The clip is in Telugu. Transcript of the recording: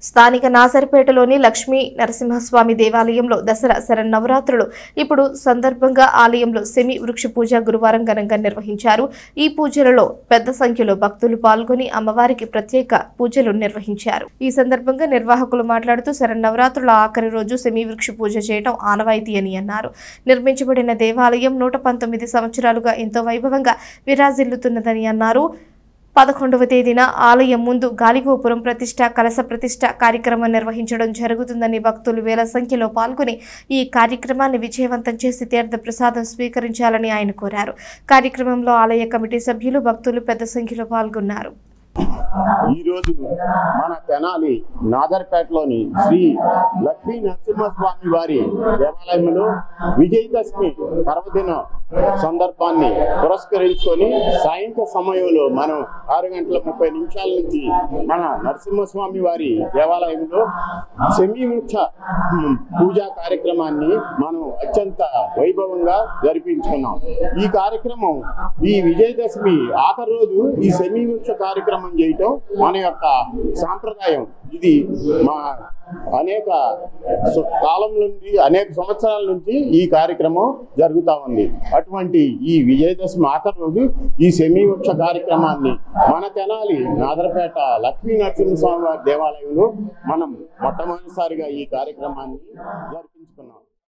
స్థానిక నాసరిపేటలోని లక్ష్మీ నరసింహస్వామి దేవాలయంలో దసరా శరన్నవరాత్రులు ఇప్పుడు సందర్భంగా ఆలయంలో సెమి వృక్ష పూజ గురువారం ఘనంగా నిర్వహించారు. ఈ పూజలలో పెద్ద సంఖ్యలో భక్తులు పాల్గొని అమ్మవారికి ప్రత్యేక పూజలు నిర్వహించారు. ఈ సందర్భంగా నిర్వాహకులు మాట్లాడుతూ శరన్నవరాత్రుల ఆఖరి రోజు సెమి వృక్ష పూజ చేయడం ఆనవాయితీ అని అన్నారు. నిర్మించబడిన దేవాలయం 119 సంవత్సరాలుగా ఎంతో వైభవంగా విరాజిల్లుతున్నదని అన్నారు. 11వ తేదీన ఆలయం ముందు గాలిగోపురం ప్రతిష్ట, కలశ ప్రతిష్ట కార్యక్రమం నిర్వహించడం జరుగుతుందని భక్తులు వేల సంఖ్యలో పాల్గొని ఈ కార్యక్రమాన్ని విజయవంతం చేసి తీర్థ ప్రసాదం స్వీకరించాలని ఆయన కోరారు. కార్యక్రమంలో ఆలయ కమిటీ సభ్యులు, భక్తులు పెద్ద సంఖ్యలో పాల్గొన్నారు. ఈరోజు మన తెనాలి నాదర్పేటలోని శ్రీ లక్ష్మీ నరసింహస్వామి వారి దేవాలయంలో విజయదశమి పర్వదిన సందర్భాన్ని పురస్కరించుకొని సాయంత్ర సమయంలో మనం 6:30 నుంచి మన నరసింహస్వామి వారి దేవాలయంలో సెమి వృక్ష పూజా కార్యక్రమాన్ని మనం అత్యంత వైభవంగా జరిపించుకున్నాం. ఈ కార్యక్రమం ఈ విజయదశమి ఆఖరి రోజు ఈ సెమి వృక్ష కార్యక్రమం చేయటం మన యొక్క సాంప్రదాయం. ఇది మా అనేక కాలం నుండి, అనేక సంవత్సరాల నుంచి ఈ కార్యక్రమం జరుగుతూ ఉంది. అటువంటి ఈ విజయదశమి ఆఖరి రోజు ఈ సెమి వృక్ష కార్యక్రమాన్ని మన తెనాలి నాదరపేట లక్ష్మీ నరసింహస్వామి వారి దేవాలయంలో మనం మొట్టమొదటిసారిగా ఈ కార్యక్రమాన్ని జరిపించుకున్నాం.